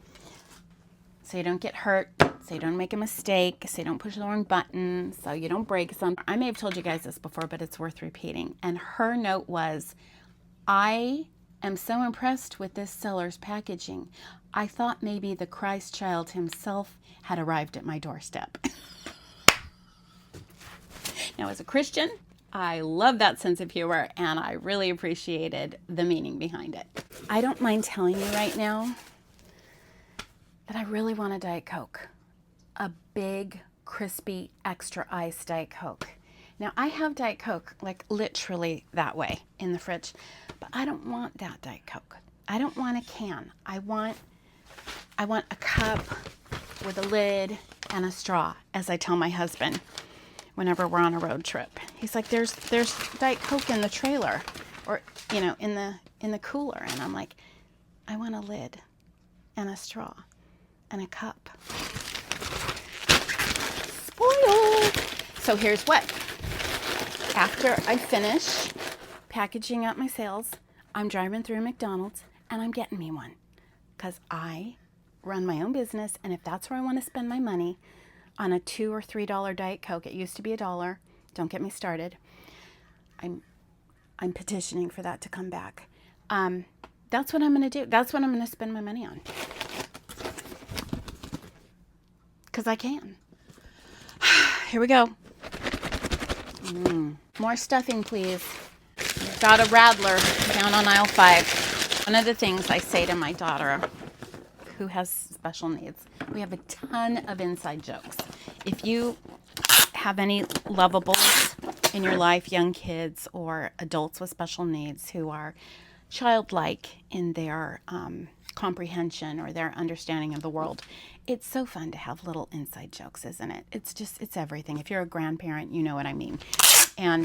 Speaker 1: So you don't get hurt, so you don't make a mistake, so you don't push the wrong button, so you don't break something. I may have told you guys this before, but it's worth repeating. And her note was, I am so impressed with this seller's packaging. I thought maybe the Christ child himself had arrived at my doorstep. Now, as a Christian, I love that sense of humor, and I really appreciated the meaning behind it. I don't mind telling you right now that I really want a Diet Coke. A big, crispy, extra ice Diet Coke. Now, I have Diet Coke, like literally that way in the fridge, but I don't want that Diet Coke. I don't want a can. I want a cup with a lid and a straw, as I tell my husband whenever we're on a road trip. He's like, there's Diet Coke in the trailer, or, you know, in the cooler. And I'm like, I want a lid and a straw and a cup. Spoiled. So here's what. After I finish packaging up my sales, I'm driving through McDonald's and I'm getting me one, because I run my own business, and if that's where I want to spend my money, on a $2 or $3 Diet Coke. It used to be $1. Don't get me started. I'm petitioning for that to come back. That's what I'm going to do. That's what I'm going to spend my money on. Because I can. Here we go. More stuffing, please. Got a Radler down on aisle 5. One of the things I say to my daughter, who has special needs, we have a ton of inside jokes. If you have any lovables in your life, young kids or adults with special needs who are childlike in their comprehension or their understanding of the world. It's so fun to have little inside jokes, isn't it? It's everything. If you're a grandparent, you know what I mean. And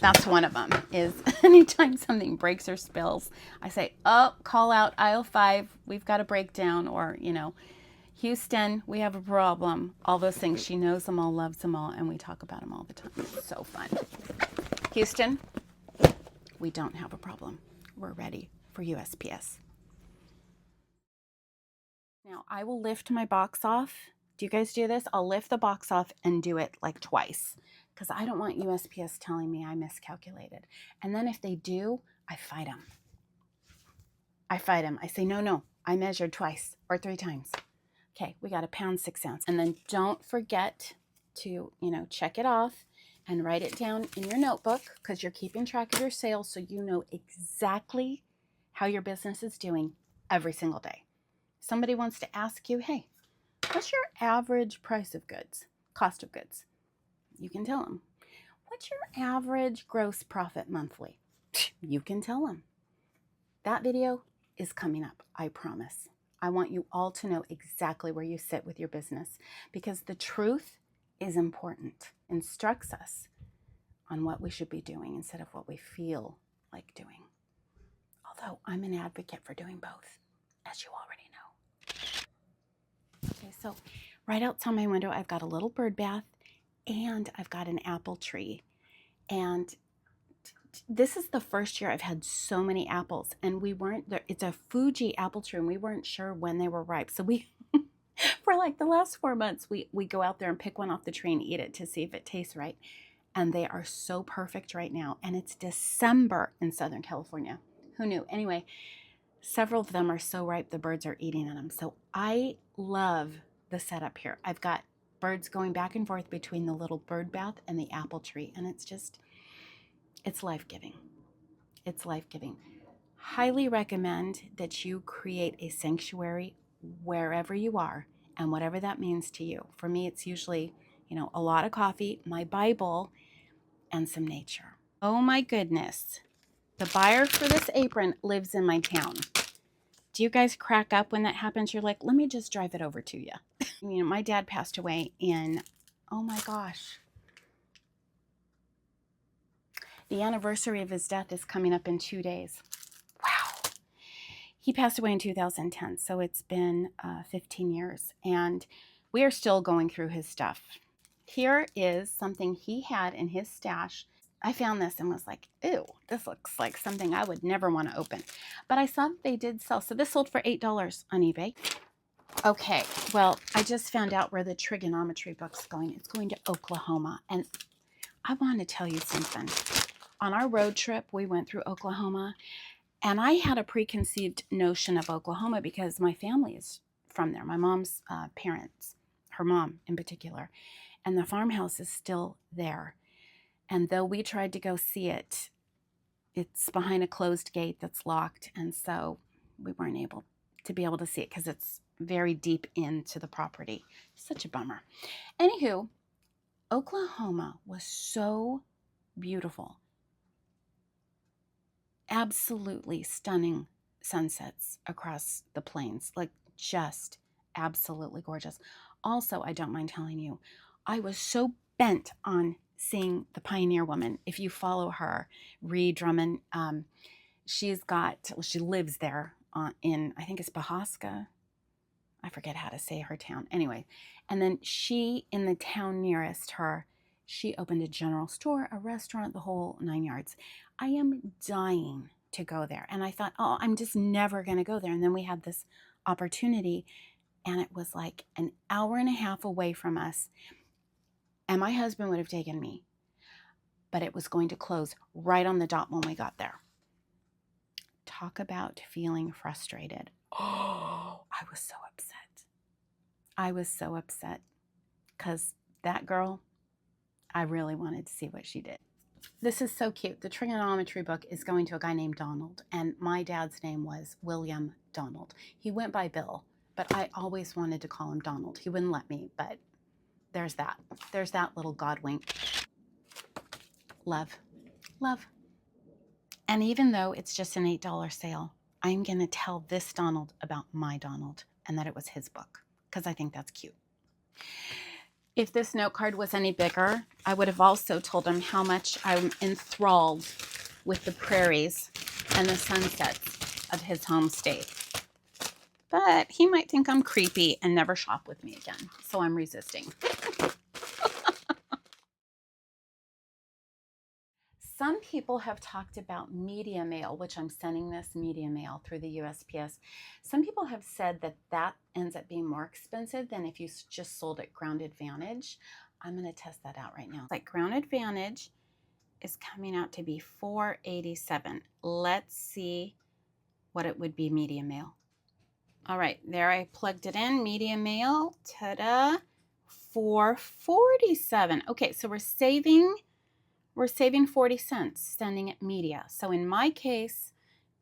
Speaker 1: that's one of them, is anytime something breaks or spills, I say, oh, call out aisle 5, we've got a breakdown, or, Houston, we have a problem. All those things. She knows them all, loves them all, and we talk about them all the time. It's so fun. Houston, we don't have a problem. We're ready for USPS. Now, I will lift my box off. Do you guys do this? I'll lift the box off and do it like twice, because I don't want USPS telling me I miscalculated. And then if they do, I fight them. I say, no, I measured twice or 3 times. Okay, we got 1 pound 6 ounce. And then don't forget to, check it off and write it down in your notebook, because you're keeping track of your sales, so you know exactly how your business is doing every single day. Somebody wants to ask you, hey, what's your average price of goods, cost of goods? You can tell them. What's your average gross profit monthly? You can tell them. That video is coming up, I promise. I want you all to know exactly where you sit with your business, because the truth is important. Instructs us on what we should be doing instead of what we feel like doing. Although I'm an advocate for doing both, as you already know. Okay, so right outside my window, I've got a little bird bath and I've got an apple tree. And this is the first year I've had so many apples, and we weren't there. It's a Fuji apple tree, and we weren't sure when they were ripe. So we, for like the last 4 months, we go out there and pick one off the tree and eat it to see if it tastes right. And they are so perfect right now. And it's December in Southern California. Who knew? Anyway, several of them are so ripe, the birds are eating them. So I love the setup here. I've got birds going back and forth between the little bird bath and the apple tree. And it's life-giving. It's life-giving. Highly recommend that you create a sanctuary wherever you are and whatever that means to you. For me, it's usually, a lot of coffee, my Bible, and some nature. Oh my goodness. The buyer for this apron lives in my town. Do you guys crack up when that happens? You're like, let me just drive it over to you. My dad passed away in, oh my gosh. The anniversary of his death is coming up in 2 days. Wow. He passed away in 2010, so it's been 15 years, and we are still going through his stuff. Here is something he had in his stash. I found this and was like, ew, this looks like something I would never want to open. But I saw they did sell. So this sold for $8 on eBay. Okay, well, I just found out where the trigonometry book's going. It's going to Oklahoma. And I want to tell you something. On our road trip, we went through Oklahoma. And I had a preconceived notion of Oklahoma because my family is from there. My mom's parents, her mom in particular. And the farmhouse is still there. And though we tried to go see it, it's behind a closed gate that's locked. And so we weren't able to see it because it's very deep into the property. Such a bummer. Anywho, Oklahoma was so beautiful. Absolutely stunning sunsets across the plains. Like, just absolutely gorgeous. Also, I don't mind telling you, I was so bent on seeing the Pioneer Woman. If you follow her, Ree Drummond, she lives there in, I think it's Pawhuska. I forget how to say her town. Anyway, and then she, in the town nearest her, she opened a general store, a restaurant, the whole 9 yards. I am dying to go there. And I thought, oh, I'm just never going to go there. And then we had this opportunity, and it was like an hour and a half away from us. And my husband would have taken me, but it was going to close right on the dot when we got there. Talk about feeling frustrated. Oh, I was so upset. I was so upset because that girl, I really wanted to see what she did. This is so cute. The trigonometry book is going to a guy named Donald, and my dad's name was William Donald. He went by Bill, but I always wanted to call him Donald. He wouldn't let me, but there's that. There's that little God wink. Love. Love. And even though it's just an $8 sale, I'm going to tell this Donald about my Donald and that it was his book because I think that's cute. If this note card was any bigger, I would have also told him how much I'm enthralled with the prairies and the sunsets of his home state. But he might think I'm creepy and never shop with me again, so I'm resisting. Some people have talked about media mail, which I'm sending this media mail through the USPS. Some people have said that that ends up being more expensive than if you just sold at Ground Advantage. I'm going to test that out right now. Like Ground Advantage is coming out to be $4.87. Let's see what it would be media mail. All right, there I plugged it in, media mail, ta-da, $4.47. Okay, so we're saving 40 cents sending it media. So in my case,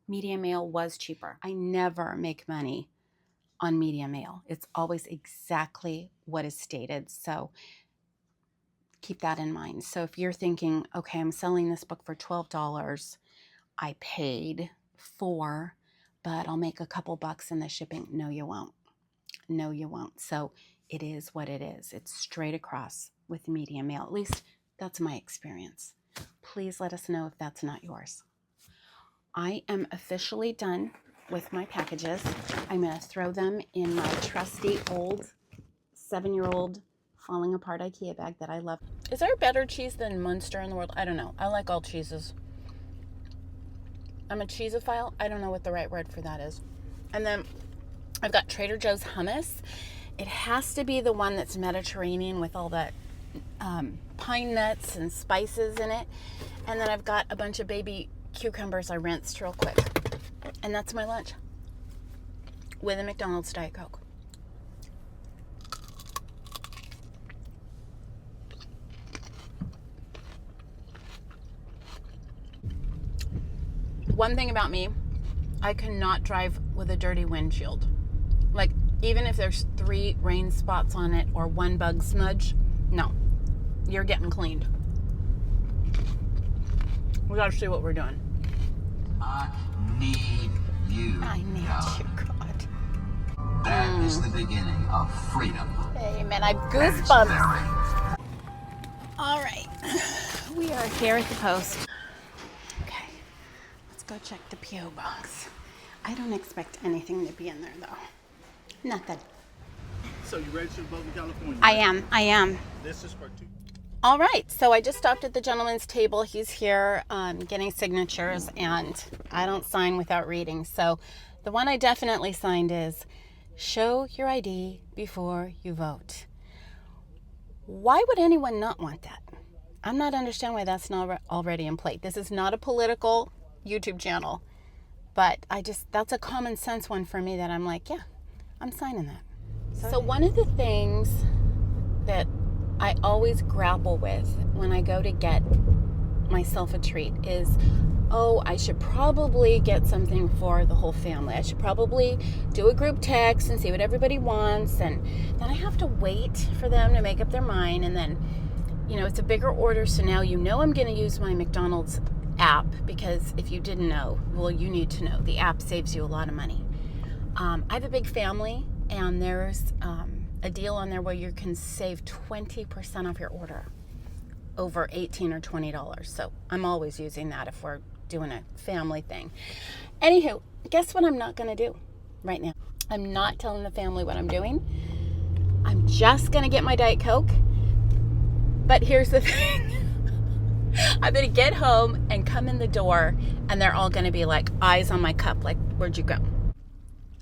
Speaker 1: media mail was cheaper. I never make money on media mail. It's always exactly what is stated. So keep that in mind. So if you're thinking, okay, I'm selling this book for $12, I paid $4, but I'll make a couple bucks in the shipping. No, you won't. No, you won't. So it is what it is. It's straight across with media mail. At least that's my experience. Please let us know if that's not yours. I am officially done with my packages. I'm going to throw them in my trusty old 7-year-old falling apart IKEA bag that I love. Is there a better cheese than Munster in the world? I don't know. I like all cheeses. I'm a cheeseophile. I don't know what the right word for that is. And then I've got Trader Joe's hummus. It has to be the one that's Mediterranean with all that pine nuts and spices in it. And then I've got a bunch of baby cucumbers I rinsed real quick. And that's my lunch with a McDonald's Diet Coke. One thing about me, I cannot drive with a dirty windshield. Like, even if there's 3 rain spots on it or 1 bug smudge, no, you're getting cleaned. We gotta see what we're doing.
Speaker 3: I need you.
Speaker 1: I need you, God.
Speaker 3: That is the beginning of freedom.
Speaker 1: Amen. I have goosebumps. All right, we are here at the post. Okay, let's go check the P.O. box. I don't expect anything to be in there, though. Nothing.
Speaker 4: So you registered both in California?
Speaker 1: I am.
Speaker 4: This is for 2.
Speaker 1: All right, so I just stopped at the gentleman's table. He's here getting signatures, and I don't sign without reading. So the one I definitely signed is, show your ID before you vote. Why would anyone not want that? I'm not understanding why that's not already in play. This is not a political YouTube channel, but that's a common sense one for me that I'm like, yeah, I'm signing that. So one of the things that I always grapple with when I go to get myself a treat is, oh, I should probably get something for the whole family. I should probably do a group text and see what everybody wants. And then I have to wait for them to make up their mind. And then, it's a bigger order. So now I'm going to use my McDonald's app, because if you didn't know, well, you need to know. The app saves you a lot of money. I have a big family, and there's a deal on there where you can save 20% off your order over $18 or $20. So I'm always using that if we're doing a family thing. Anywho, guess what I'm not going to do right now? I'm not telling the family what I'm doing. I'm just going to get my Diet Coke. But here's the thing. I'm going to get home and come in the door, and they're all going to be like, eyes on my cup, like, where'd you go?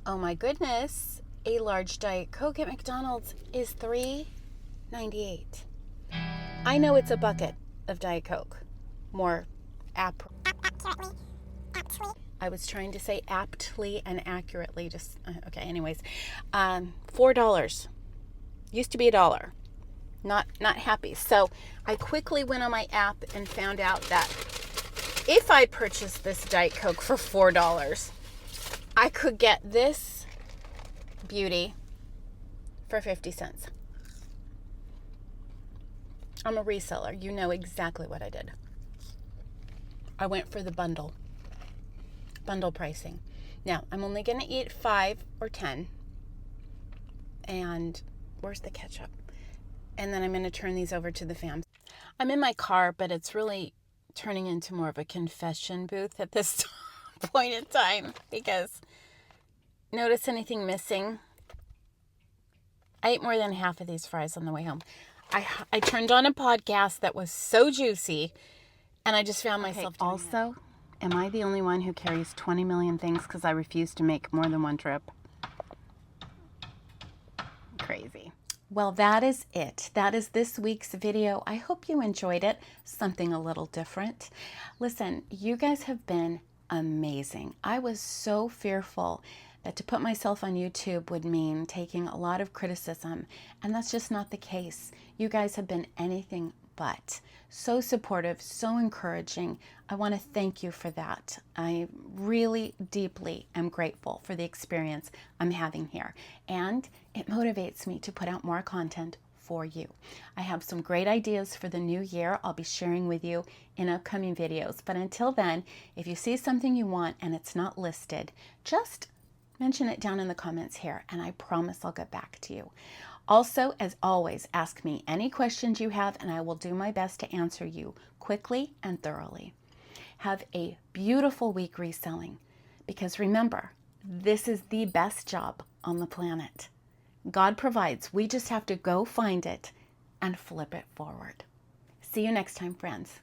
Speaker 1: Oh my goodness. A large Diet Coke at McDonald's is $3.98. I know it's a bucket of Diet Coke. More aptly. I was trying to say aptly and accurately. Okay. Anyways, $4 used to be $1. Not happy. So I quickly went on my app and found out that if I purchased this Diet Coke for $4, I could get this beauty for 50 cents. I'm a reseller. You know exactly what I did. I went for the bundle pricing. Now, I'm only going to eat 5 or 10. And where's the ketchup? And then I'm going to turn these over to the fam. I'm in my car, but it's really turning into more of a confession booth at this point in time, because notice anything missing? I ate more than half of these fries on the way home. I turned on a podcast that was so juicy, and I just found myself doing also, am I the only one who carries 20 million things because I refuse to make more than one trip? Crazy. Well, that is it. That is this week's video. I hope you enjoyed it. Something a little different. Listen, you guys have been amazing. I was so fearful that to put myself on YouTube would mean taking a lot of criticism, and that's just not the case. You guys have been anything but. So supportive, so encouraging. I want to thank you for that. I really deeply am grateful for the experience I'm having here, and it motivates me to put out more content for you. I have some great ideas for the new year I'll be sharing with you in upcoming videos, but until then, if you see something you want and it's not listed, just mention it down in the comments here, and I promise I'll get back to you. Also, as always, ask me any questions you have, and I will do my best to answer you quickly and thoroughly. Have a beautiful week reselling, because remember, this is the best job on the planet. God provides. We just have to go find it and flip it forward. See you next time, friends.